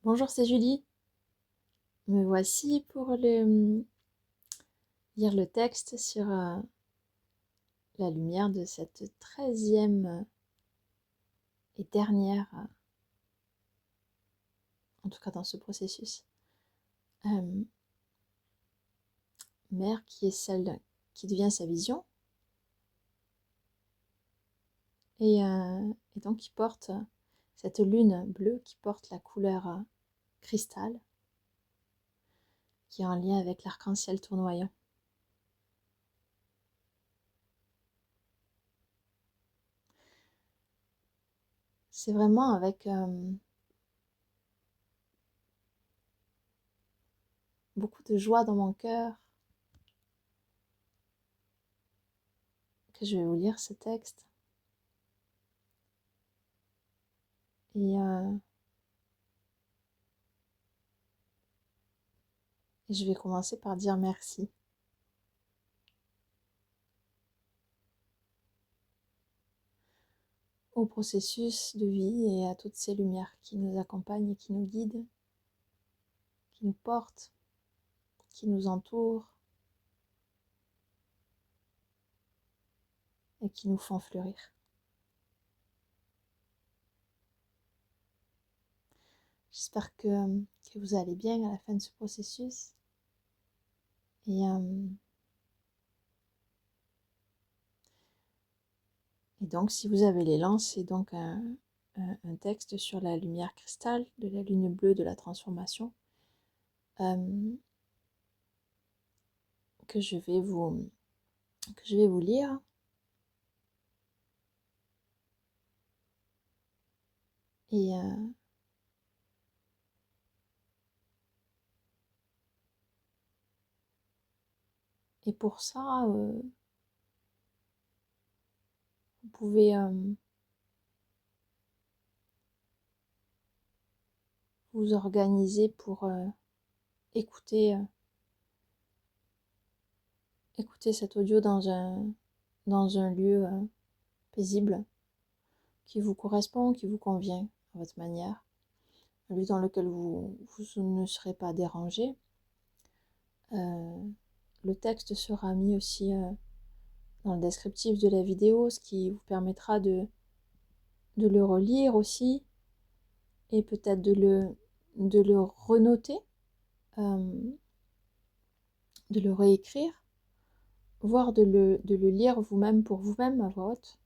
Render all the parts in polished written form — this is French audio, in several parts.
Bonjour, c'est Julie. Me voici pour lire le texte sur la lumière de cette 13e et dernière, en tout cas dans ce processus, euh, mère qui est celle qui devient sa vision et donc qui porte cette lune bleue qui porte la couleur cristal qui est en lien avec l'arc-en-ciel tournoyant. C'est vraiment avec beaucoup de joie dans mon cœur que je vais vous lire ce texte. Et je vais commencer par dire merci. Au processus de vie et à toutes ces lumières qui nous accompagnent et qui nous guident, qui nous portent, qui nous entourent et qui nous font fleurir. J'espère que vous allez bien à la fin de ce processus. Et donc, si vous avez l'élan, c'est donc un texte sur la lumière cristal de la lune bleue de la transformation que je vais vous lire. Et pour ça, vous pouvez vous organiser pour écouter cet audio dans un lieu paisible qui vous correspond, qui vous convient à votre manière, un lieu dans lequel vous ne serez pas dérangé. Le texte sera mis aussi dans le descriptif de la vidéo, ce qui vous permettra de le relire aussi et peut-être de le renoter, de le réécrire, voire de le lire vous-même pour vous-même à voix haute.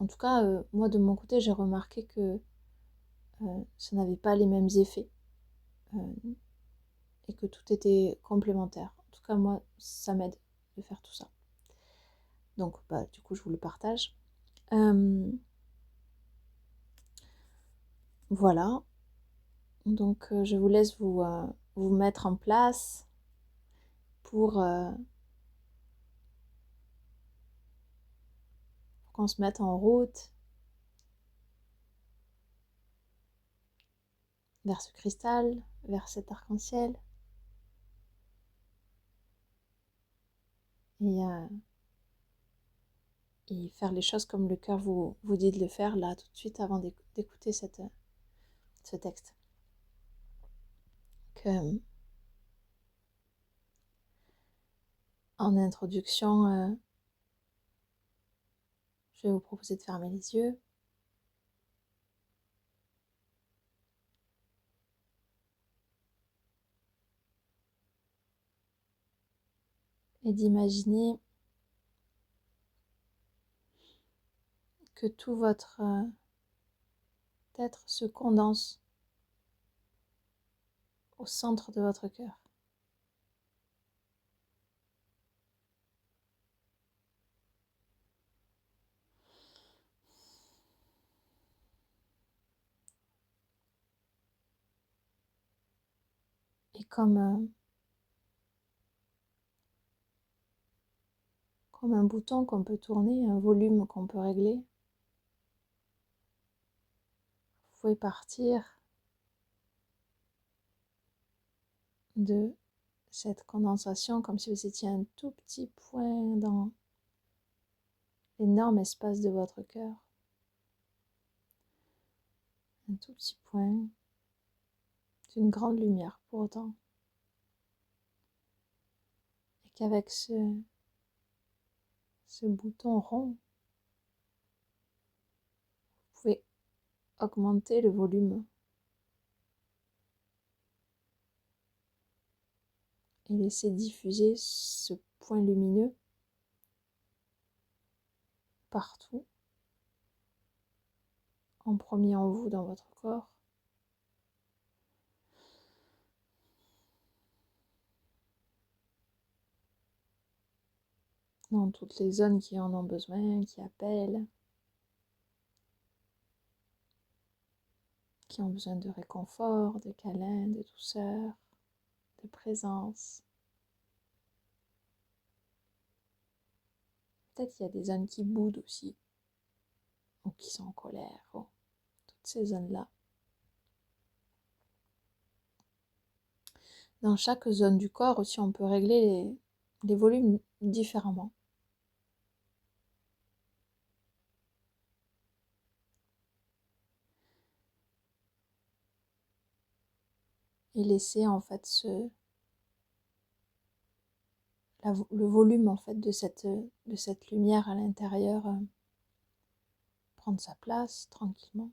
En tout cas, moi de mon côté, j'ai remarqué que ça n'avait pas les mêmes effets et que tout était complémentaire. En tout cas, moi, ça m'aide de faire tout ça. Donc, du coup, je vous le partage. Voilà. Donc, je vous laisse vous mettre en place pour qu'on se mette en route vers ce cristal, vers cet arc-en-ciel. Et faire les choses comme le cœur vous dit de le faire là tout de suite avant d'écouter ce texte. En introduction, je vais vous proposer de fermer les yeux. Et d'imaginer que tout votre être se condense au centre de votre cœur. Et comme un bouton qu'on peut tourner, un volume qu'on peut régler, vous pouvez partir de cette condensation comme si vous étiez un tout petit point dans l'énorme espace de votre cœur. un tout petit point d'une grande lumière pour autant. Et qu'avec ce bouton rond, vous pouvez augmenter le volume et laisser diffuser ce point lumineux partout, en premier en vous dans votre corps, dans toutes les zones qui en ont besoin, qui appellent, qui ont besoin de réconfort, de câlin, de douceur, de présence. Peut-être qu'il y a des zones qui boudent aussi, ou qui sont en colère, ou toutes ces zones-là. Dans chaque zone du corps aussi, on peut régler les volumes différemment. Et laisser en fait le volume en fait de cette lumière à l'intérieur prendre sa place tranquillement.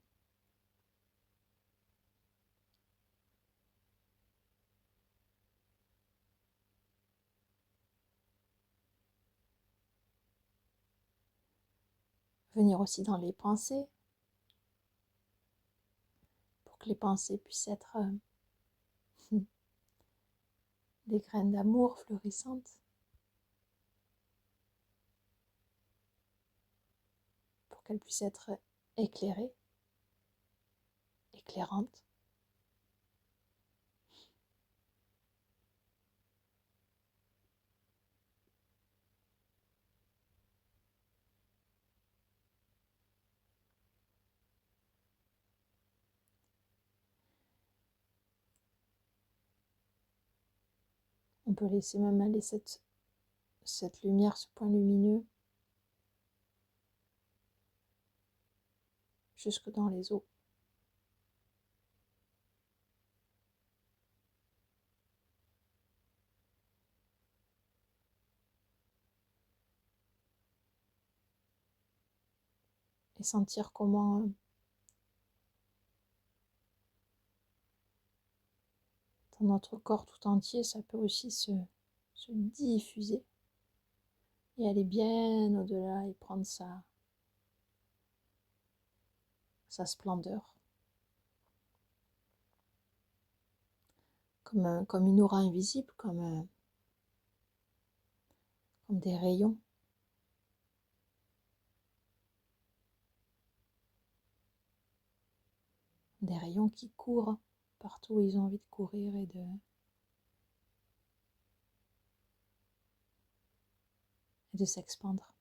Venir aussi dans les pensées, pour que les pensées puissent être des graines d'amour fleurissantes, pour qu'elles puissent être éclairées, éclairantes. On peut laisser même aller cette lumière, ce point lumineux, jusque dans les os. Et sentir comment dans notre corps tout entier, ça peut aussi se diffuser et aller bien au-delà et prendre sa splendeur. Comme une aura invisible, comme des rayons. Des rayons qui courent partout où ils ont envie de courir et de s'expandre.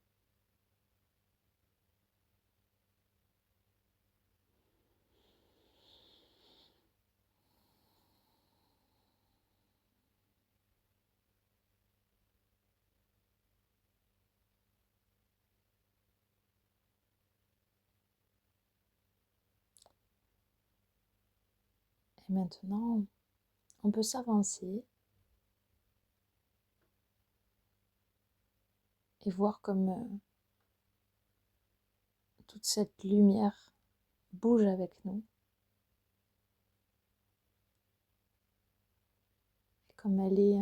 Et maintenant, on peut s'avancer et voir comme toute cette lumière bouge avec nous. Et comme elle est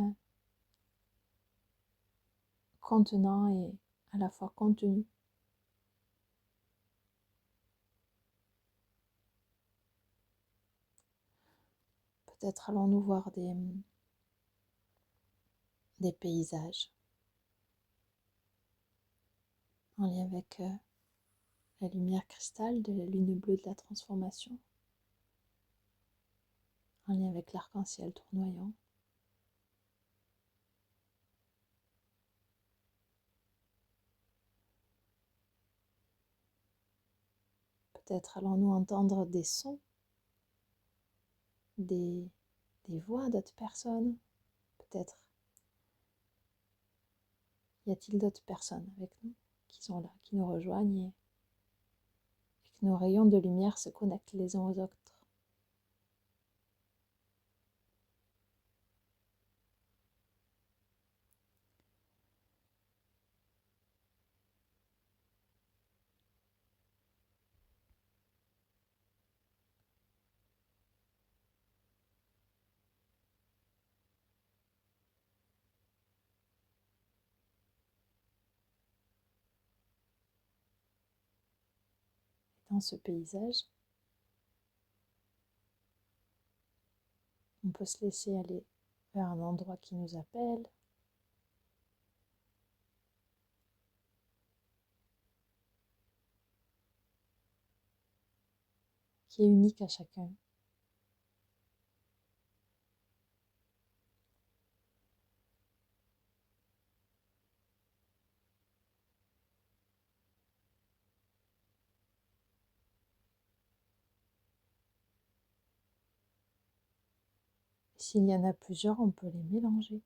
contenant et à la fois contenue. Peut-être allons-nous voir des paysages en lien avec la lumière cristal de la lune bleue de la transformation, en lien avec l'arc-en-ciel tournoyant. Peut-être allons-nous entendre des sons, des voix d'autres personnes. Peut-être y a-t-il d'autres personnes avec nous qui sont là, qui nous rejoignent et que nos rayons de lumière se connectent les uns aux autres. Dans ce paysage, on peut se laisser aller vers un endroit qui nous appelle, qui est unique à chacun. S'il y en a plusieurs, on peut les mélanger.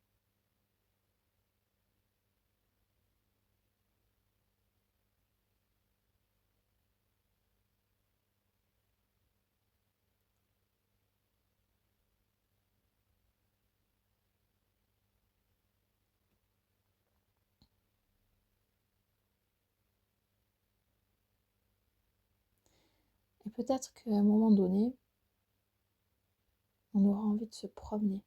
Et peut-être qu'à un moment donné, on aura envie de se promener.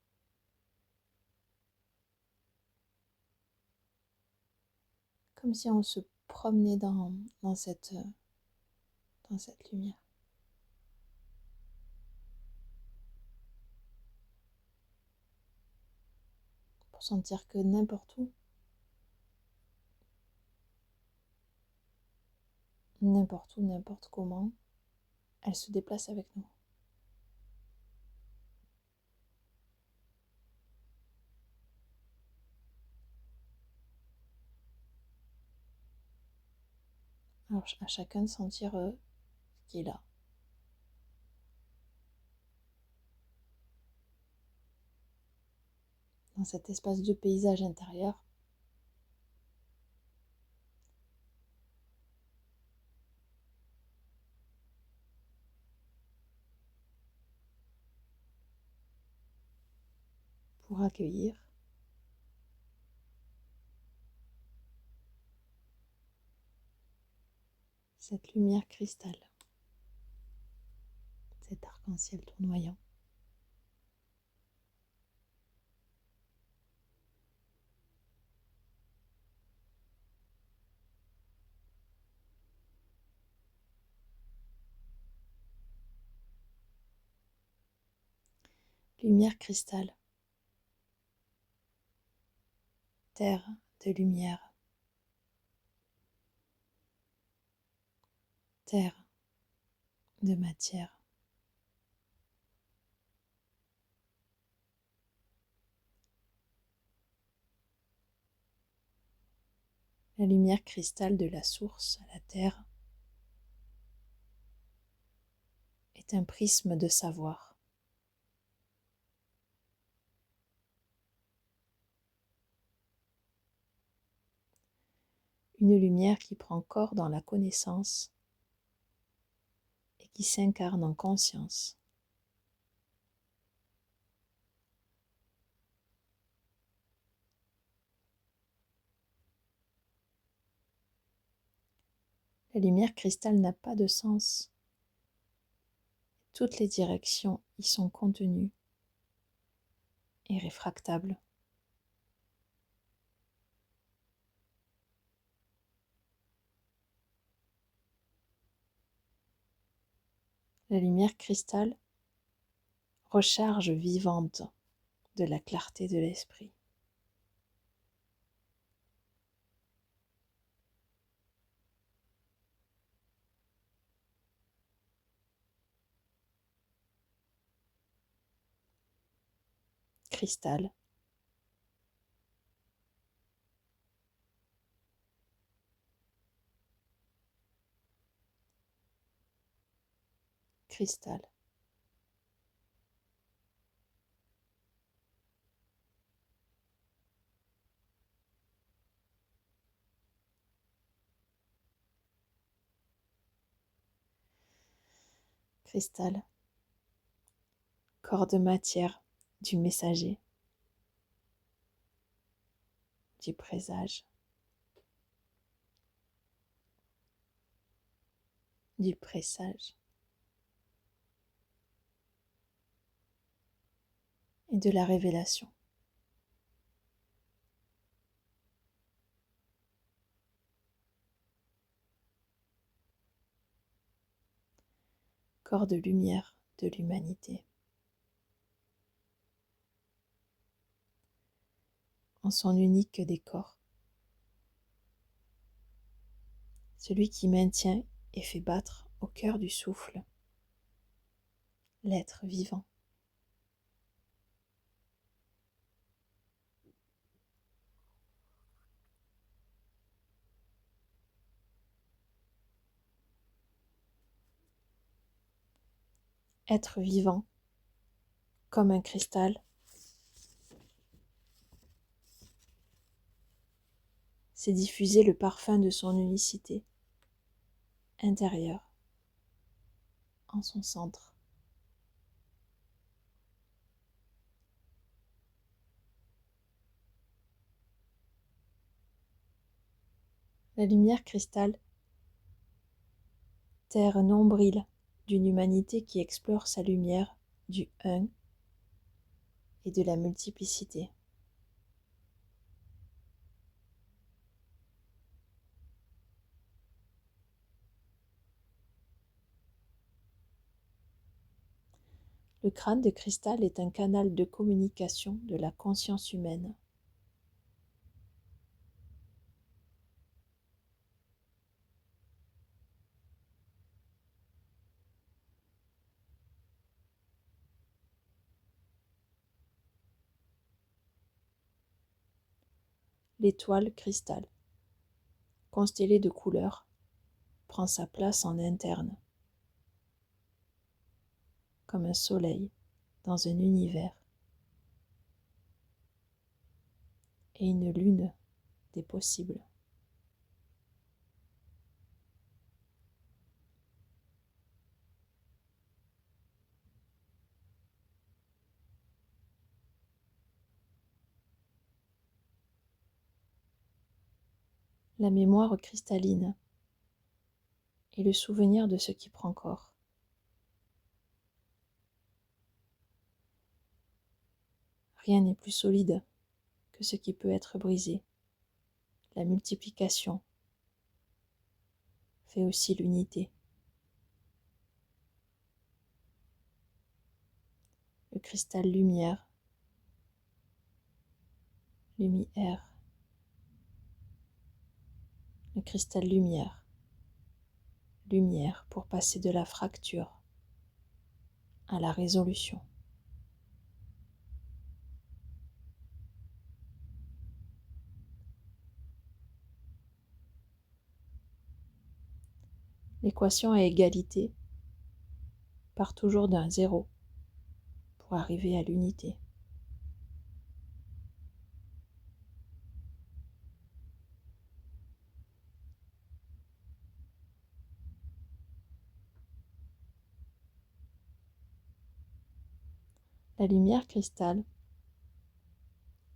Comme si on se promenait dans cette lumière. Pour sentir que n'importe où, n'importe comment, elle se déplace avec nous. Alors à chacun de sentir ce qui est là. Dans cet espace de paysage intérieur. Pour accueillir cette lumière cristal, cet arc-en-ciel tournoyant. Lumière cristal, terre de lumière, terre de matière. La lumière cristal de la source à la terre est un prisme de savoir. Une lumière qui prend corps dans la connaissance et qui s'incarne en conscience. La lumière cristal n'a pas de sens. Toutes les directions y sont contenues et réfractables. La lumière cristal recharge vivante de la clarté de l'esprit. Cristal, cristal. Cristal, corps de matière du messager, du présage, du présage et de la révélation. Corps de lumière de l'humanité. En son unique décor. Celui qui maintient et fait battre au cœur du souffle l'être vivant. Être vivant comme un cristal, c'est diffuser le parfum de son unicité intérieure en son centre. La lumière cristal, terre nombril d'une humanité qui explore sa lumière du un et de la multiplicité. Le crâne de cristal est un canal de communication de la conscience humaine. L'étoile cristal, constellée de couleurs, prend sa place en interne, comme un soleil dans un univers, et une lune des possibles. La mémoire cristalline et le souvenir de ce qui prend corps. Rien n'est plus solide que ce qui peut être brisé. La multiplication fait aussi l'unité. Le cristal lumière, lumière, le cristal lumière, lumière pour passer de la fracture à la résolution. L'équation à égalité part toujours d'un zéro pour arriver à l'unité. La lumière cristal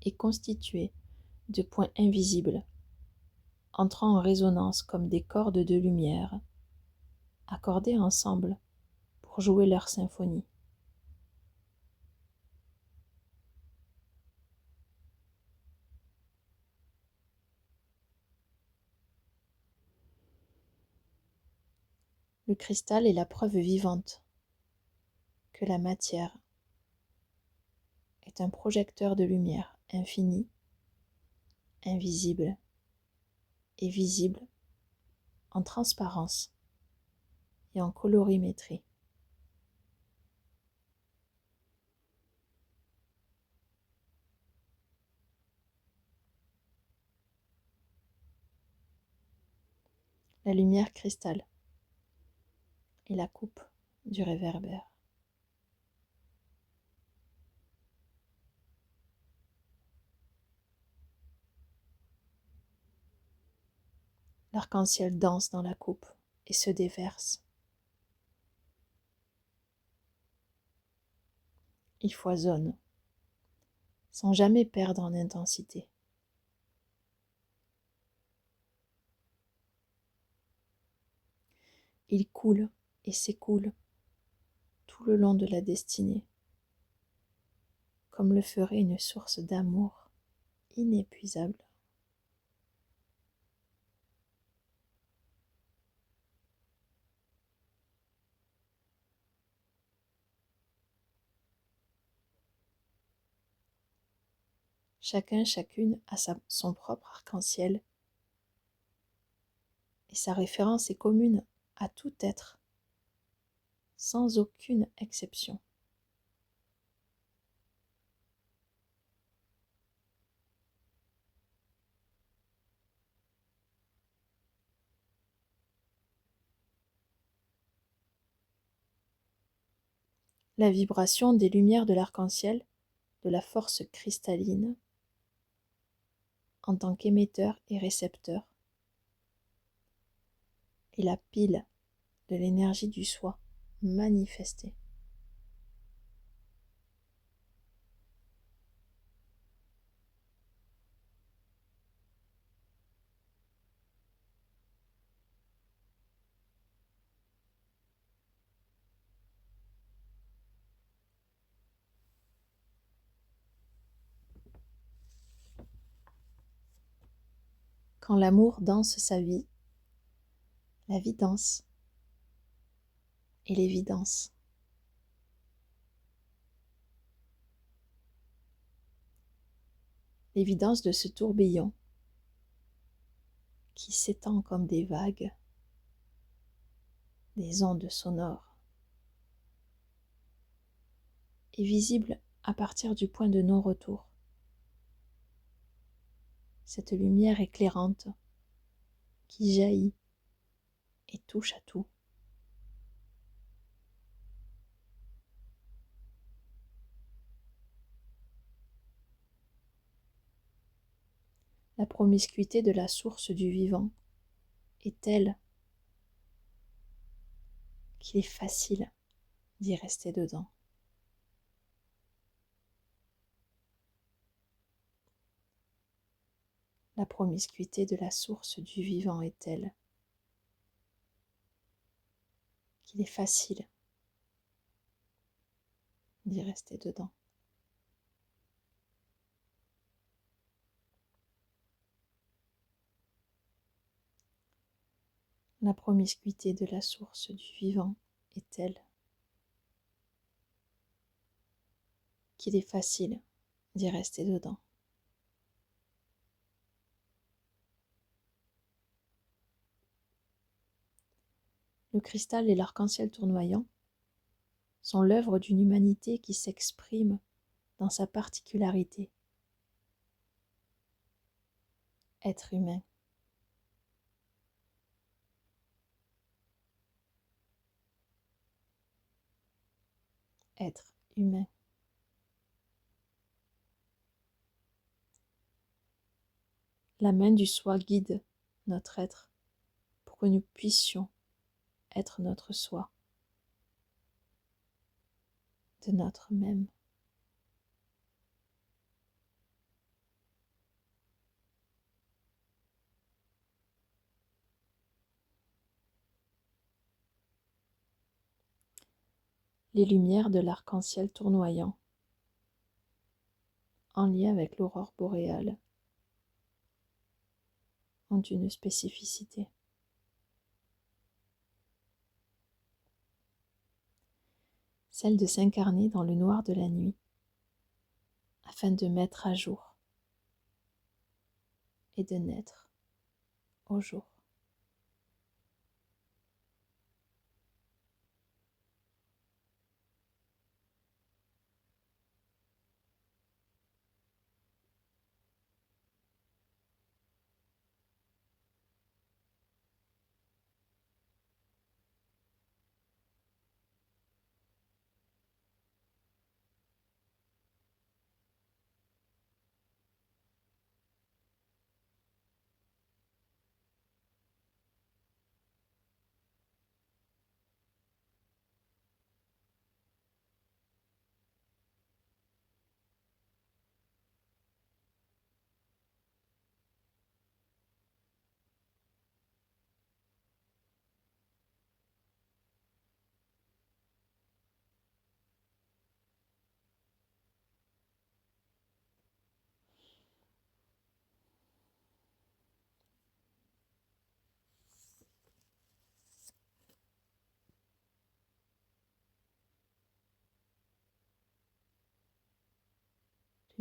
est constituée de points invisibles, entrant en résonance comme des cordes de lumière, accordées ensemble pour jouer leur symphonie. Le cristal est la preuve vivante que la matière est un projecteur de lumière infinie, invisible et visible en transparence et en colorimétrie. La lumière cristal est la coupe du réverbère. L'arc-en-ciel danse dans la coupe et se déverse. il foisonne, sans jamais perdre en intensité. Il coule et s'écoule tout le long de la destinée, comme le ferait une source d'amour inépuisable. Chacun, chacune a son propre arc-en-ciel et sa référence est commune à tout être, sans aucune exception. La vibration des lumières de l'arc-en-ciel, de la force cristalline, en tant qu'émetteur et récepteur, est la pile de l'énergie du soi manifestée. Quand l'amour danse sa vie, la vie danse et l'évidence. L'évidence de ce tourbillon qui s'étend comme des vagues, des ondes sonores, est visible à partir du point de non-retour. Cette lumière éclairante qui jaillit et touche à tout. La promiscuité de la source du vivant est telle qu'il est facile d'y rester dedans. La promiscuité de la source du vivant est telle qu'il est facile d'y rester dedans. La promiscuité de la source du vivant est telle qu'il est facile d'y rester dedans. Le cristal et l'arc-en-ciel tournoyant sont l'œuvre d'une humanité qui s'exprime dans sa particularité. Être humain. Être humain. La main du soi guide notre être pour que nous puissions être notre soi, de notre même. Les lumières de l'arc-en-ciel tournoyant, en lien avec l'aurore boréale, ont une spécificité. Celle de s'incarner dans le noir de la nuit, afin de mettre à jour et de naître au jour.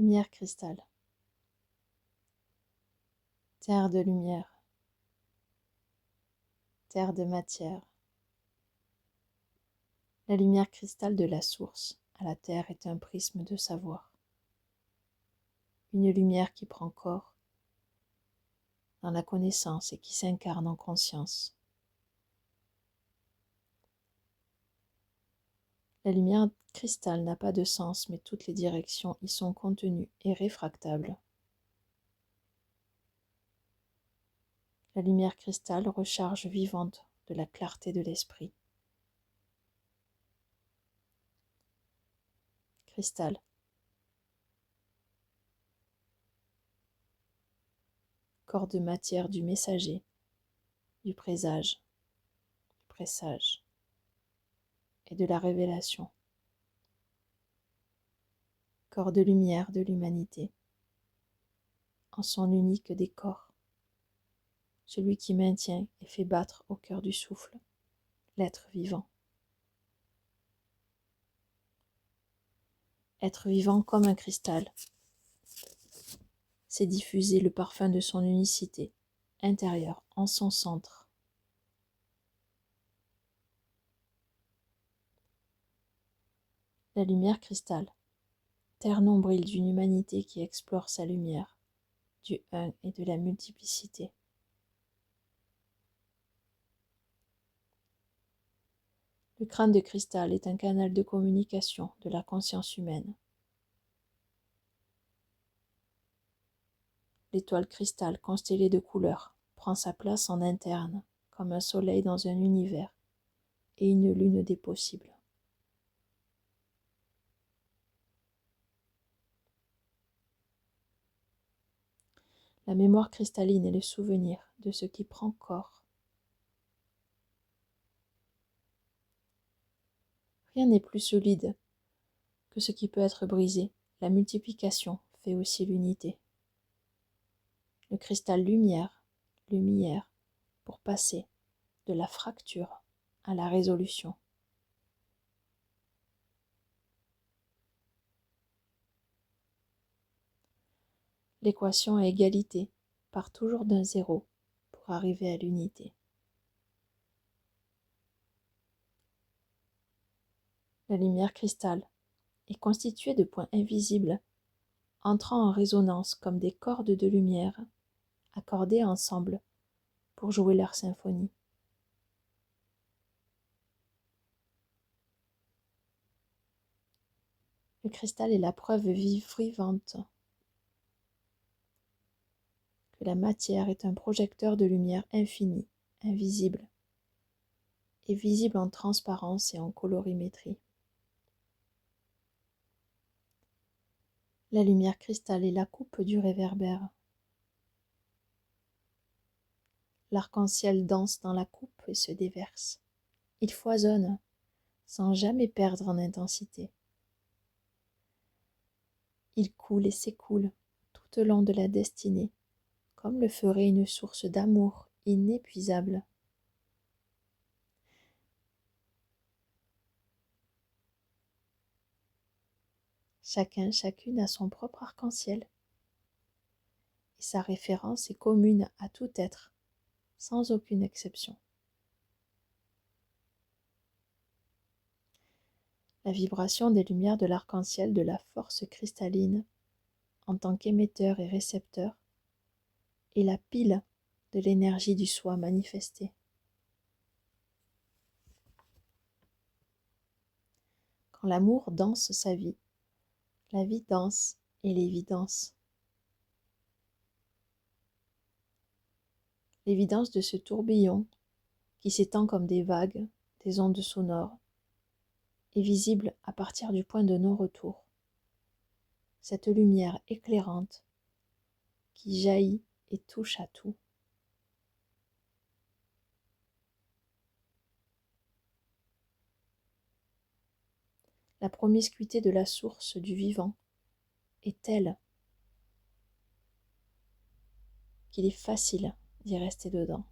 Lumière cristal, terre de lumière, terre de matière. La lumière cristal de la source à la terre est un prisme de savoir. Une lumière qui prend corps dans la connaissance et qui s'incarne en conscience. La lumière cristal n'a pas de sens, mais toutes les directions y sont contenues et réfractables. La lumière cristal recharge vivante de la clarté de l'esprit. Cristal. Corps de matière du messager, du présage, du pressage et de la révélation. Corps de lumière de l'humanité, en son unique décor, celui qui maintient et fait battre au cœur du souffle l'être vivant. Être vivant comme un cristal, c'est diffuser le parfum de son unicité intérieure en son centre. La lumière cristal, terre nombril d'une humanité qui explore sa lumière, du un et de la multiplicité. Le crâne de cristal est un canal de communication de la conscience humaine. L'étoile cristal constellée de couleurs prend sa place en interne, comme un soleil dans un univers et une lune des possibles. La mémoire cristalline est le souvenir de ce qui prend corps. Rien n'est plus solide que ce qui peut être brisé. La multiplication fait aussi l'unité. Le cristal lumière, lumière, pour passer de la fracture à la résolution. L'équation à égalité part toujours d'un zéro pour arriver à l'unité. La lumière cristal est constituée de points invisibles entrant en résonance comme des cordes de lumière accordées ensemble pour jouer leur symphonie. Le cristal est la preuve vivante que la matière est un projecteur de lumière infinie, invisible, et visible en transparence et en colorimétrie. La lumière cristal est la coupe du réverbère. L'arc-en-ciel danse dans la coupe et se déverse. Il foisonne sans jamais perdre en intensité. Il coule et s'écoule tout au long de la destinée, comme le ferait une source d'amour inépuisable. Chacune a son propre arc-en-ciel, et sa référence est commune à tout être, sans aucune exception. La vibration des lumières de l'arc-en-ciel de la force cristalline, en tant qu'émetteur et récepteur, est la pile de l'énergie du soi manifesté. Quand l'amour danse sa vie, la vie danse et l'évidence. L'évidence de ce tourbillon qui s'étend comme des vagues, des ondes sonores, est visible à partir du point de non-retour. Cette lumière éclairante qui jaillit et touche à tout. La promiscuité de la source du vivant est telle qu'il est facile d'y rester dedans.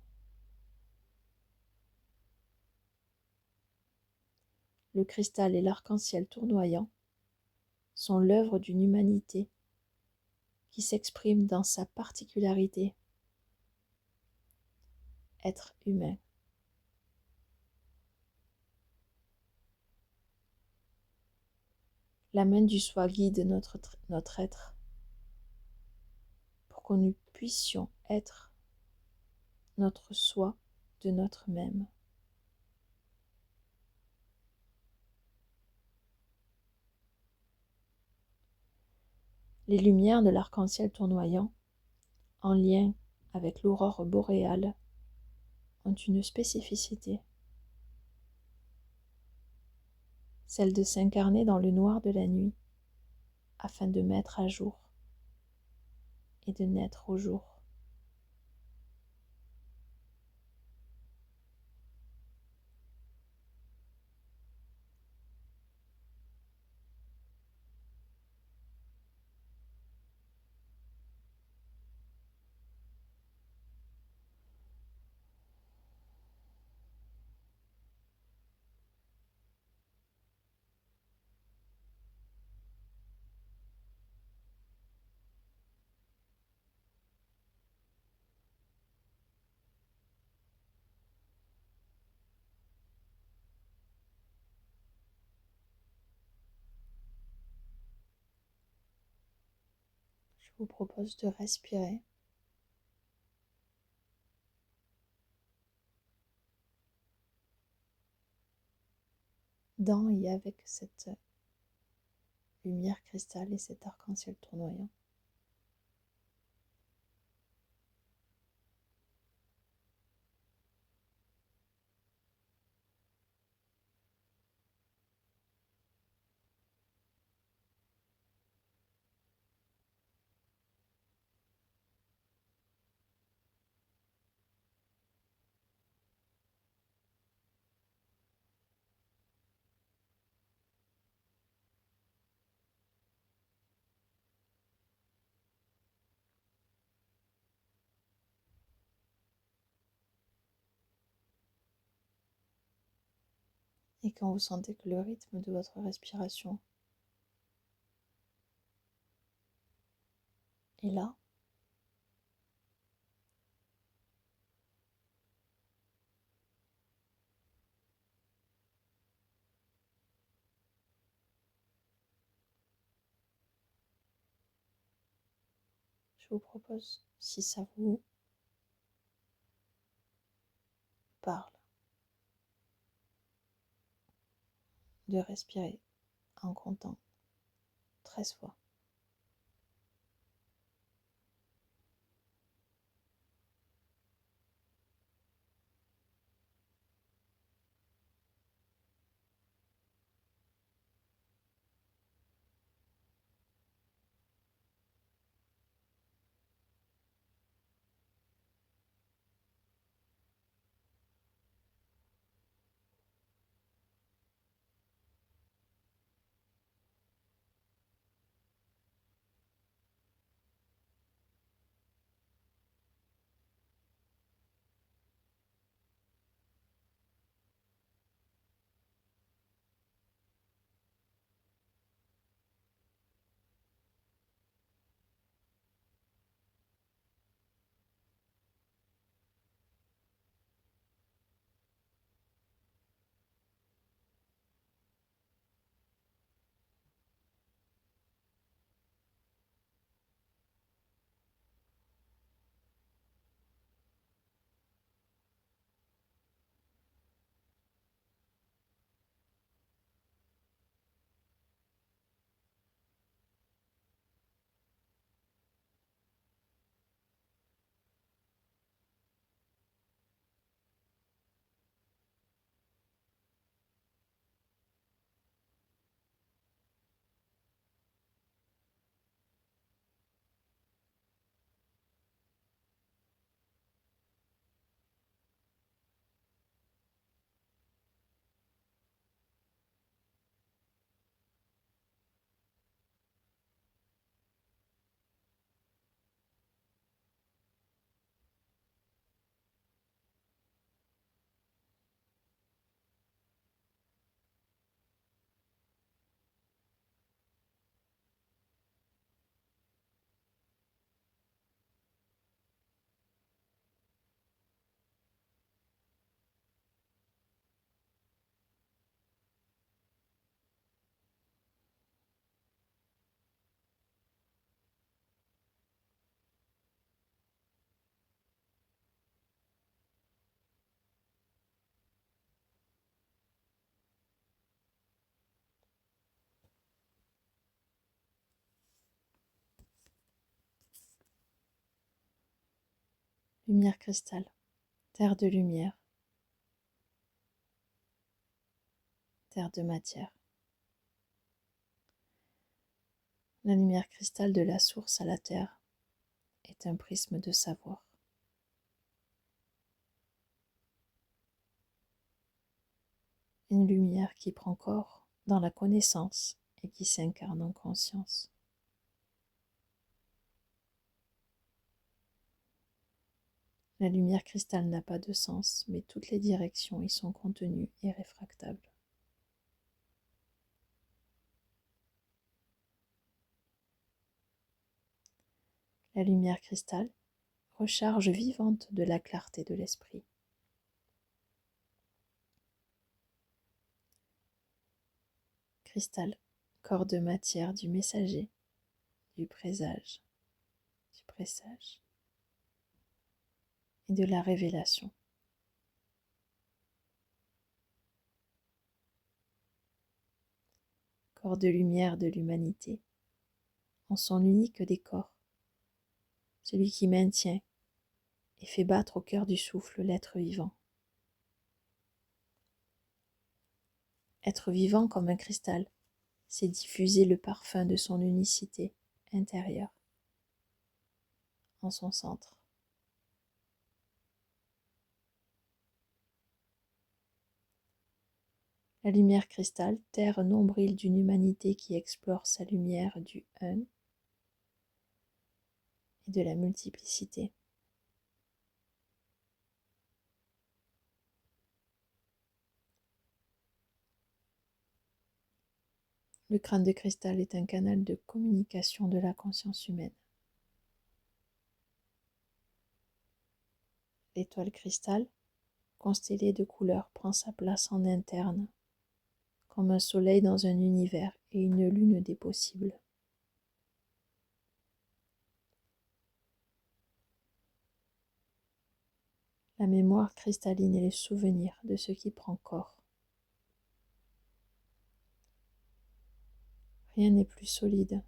Le cristal et l'arc-en-ciel tournoyant sont l'œuvre d'une humanité qui s'exprime dans sa particularité, être humain. La main du soi guide notre être pour que nous puissions être notre soi de notre même. Les lumières de l'arc-en-ciel tournoyant, en lien avec l'aurore boréale, ont une spécificité, celle de s'incarner dans le noir de la nuit, afin de mettre à jour et de naître au jour. Je vous propose de respirer dans et avec cette lumière cristal et cet arc-en-ciel tournoyant. Et quand vous sentez que le rythme de votre respiration est là, je vous propose, si ça vous parle, de respirer en comptant 13 fois. Lumière cristal, terre de lumière, terre de matière. La lumière cristal de la source à la terre est un prisme de savoir. Une lumière qui prend corps dans la connaissance et qui s'incarne en conscience. La lumière cristal n'a pas de sens, mais toutes les directions y sont contenues et réfractables. La lumière cristal, recharge vivante de la clarté de l'esprit. Cristal, corps de matière du messager, du présage, du pressage et de la révélation. Corps de lumière de l'humanité, en son unique décor, celui qui maintient et fait battre au cœur du souffle l'être vivant. Être vivant comme un cristal, c'est diffuser le parfum de son unicité intérieure en son centre. La lumière cristal, terre nombril d'une humanité qui explore sa lumière du un et de la multiplicité. Le crâne de cristal est un canal de communication de la conscience humaine. L'étoile cristal, constellée de couleurs, prend sa place en interne, comme un soleil dans un univers et une lune des possibles. La mémoire cristalline est le souvenir de ce qui prend corps. Rien n'est plus solide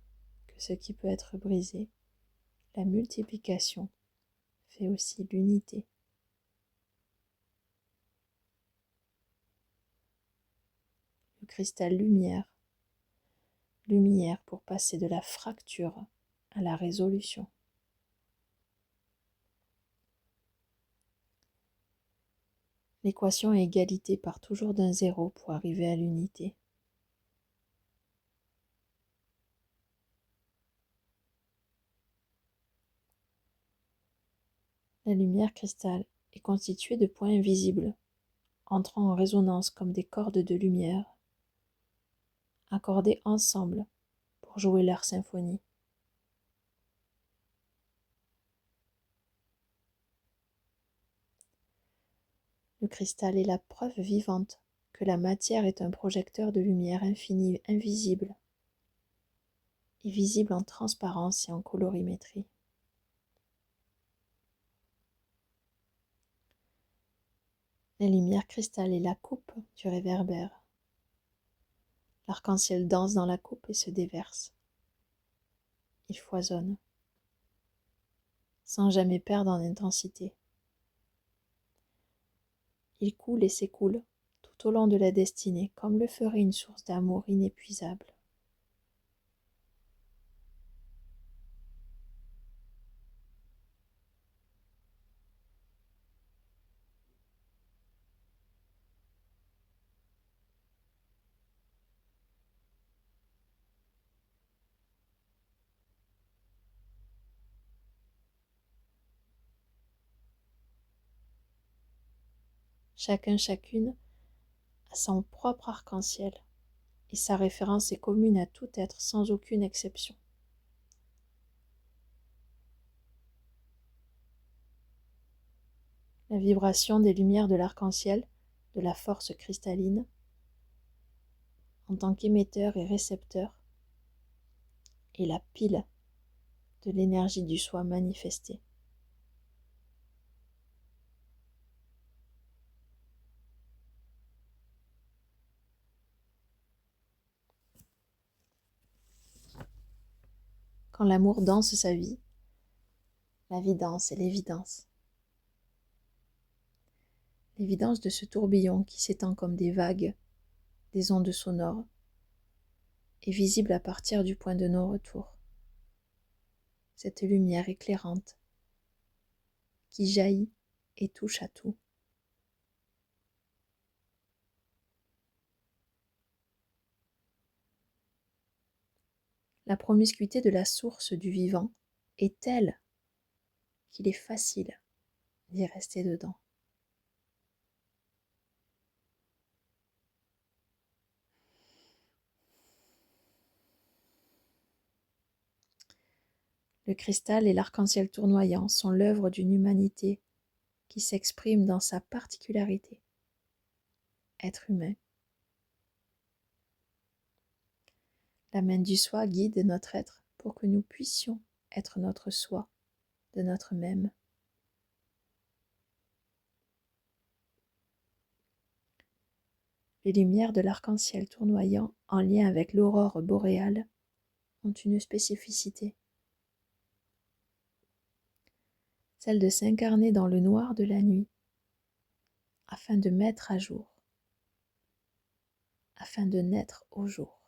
que ce qui peut être brisé. La multiplication fait aussi l'unité. Le cristal lumière, lumière pour passer de la fracture à la résolution. L'équation égalité part toujours d'un zéro pour arriver à l'unité. La lumière cristal est constituée de points invisibles, entrant en résonance comme des cordes de lumière, accordées ensemble pour jouer leur symphonie. Le cristal est la preuve vivante que la matière est un projecteur de lumière infinie, invisible, et visible en transparence et en colorimétrie. La lumière cristal est la coupe du réverbère. L'arc-en-ciel danse dans la coupe et se déverse. Il foisonne, sans jamais perdre en intensité. Il coule et s'écoule tout au long de la destinée, comme le ferait une source d'amour inépuisable. Chacun, chacune a son propre arc-en-ciel, et sa référence est commune à tout être sans aucune exception. La vibration des lumières de l'arc-en-ciel, de la force cristalline, en tant qu'émetteur et récepteur, est la pile de l'énergie du soi manifestée. Quand l'amour danse sa vie, la vie danse et l'évidence. l'évidence de ce tourbillon qui s'étend comme des vagues, des ondes sonores, est visible à partir du point de non-retour. Cette lumière éclairante qui jaillit et touche à tout. La promiscuité de la source du vivant est telle qu'il est facile d'y rester dedans. Le cristal et l'arc-en-ciel tournoyant sont l'œuvre d'une humanité qui s'exprime dans sa particularité. Être humain. La main du soi guide notre être pour que nous puissions être notre soi, de notre même. Les lumières de l'arc-en-ciel tournoyant en lien avec l'aurore boréale ont une spécificité, celle de s'incarner dans le noir de la nuit, afin de mettre à jour, afin de naître au jour.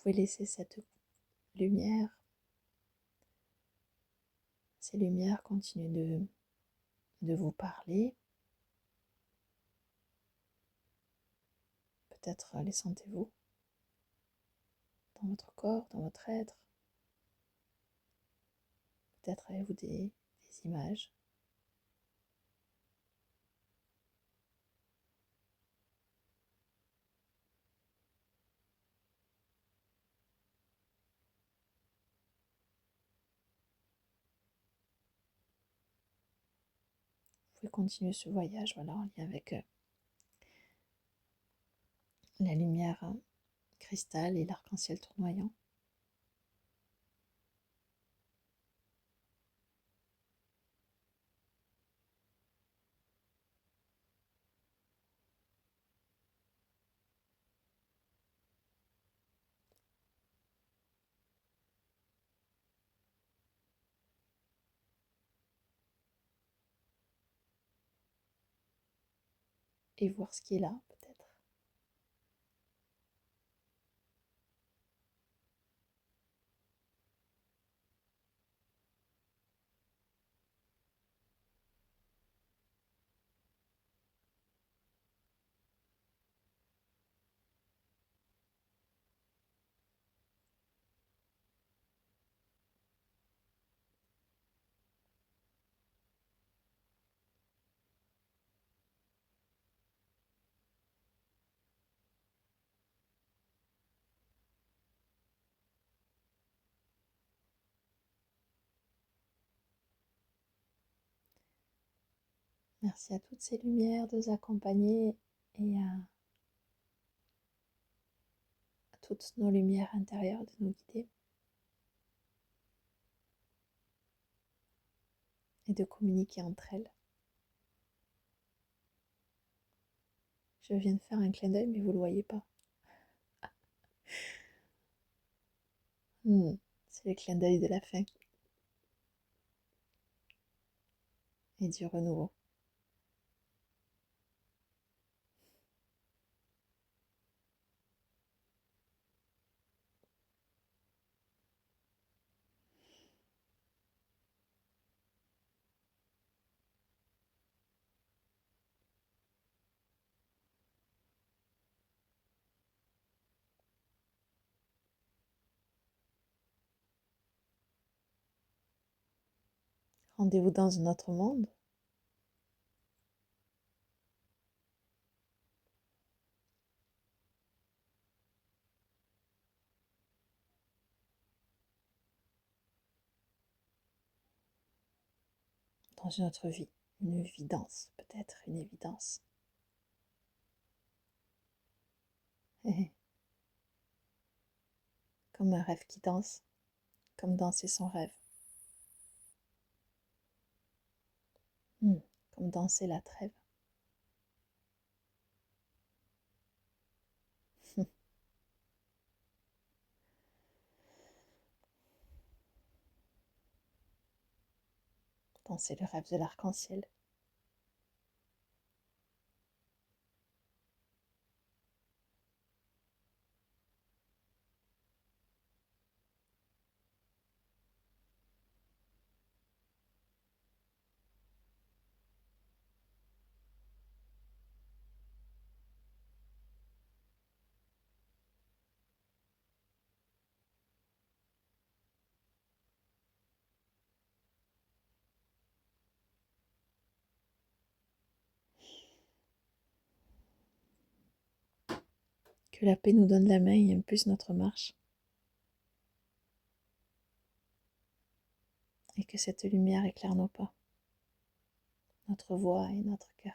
Vous pouvez laisser cette lumière, ces lumières continuent de vous parler. Peut-être les sentez-vous dans votre corps, dans votre être. Peut-être avez-vous des images. Vous pouvez continuer ce voyage, voilà, en lien avec la lumière cristal et l'arc-en-ciel tournoyant. Et voir ce qui est là, peut-être. Merci à toutes ces lumières de nous accompagner et à toutes nos lumières intérieures de nous guider et de communiquer entre elles. Je viens de faire un clin d'œil, mais vous ne le voyez pas. C'est le clin d'œil de la fin et du renouveau. Rendez-vous dans un autre monde. dans une autre vie, une évidence, peut-être une évidence. Comme un rêve qui danse, comme danser son rêve. Comme danser la trêve. Danser le rêve de l'arc-en-ciel. Que la paix nous donne la main et impulse notre marche. Et que cette lumière éclaire nos pas, notre voix et notre cœur.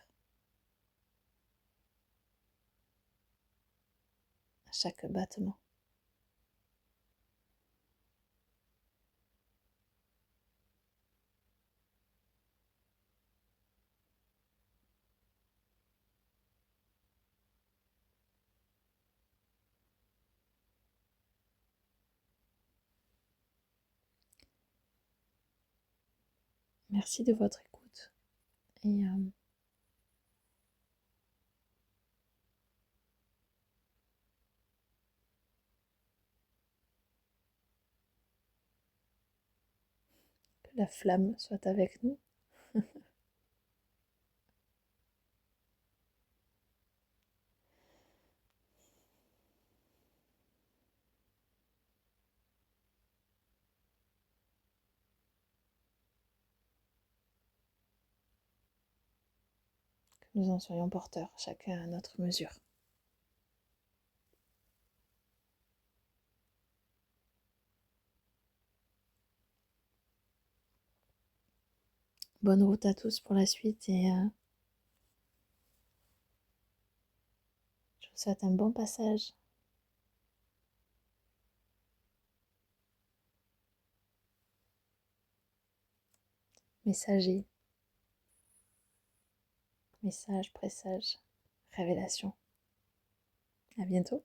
À chaque battement. Merci de votre écoute. Et que la flamme soit avec nous. Que nous en soyons porteurs, chacun à notre mesure. Bonne route à tous pour la suite et je vous souhaite un bon passage. Messager, message, présage, révélation. À bientôt.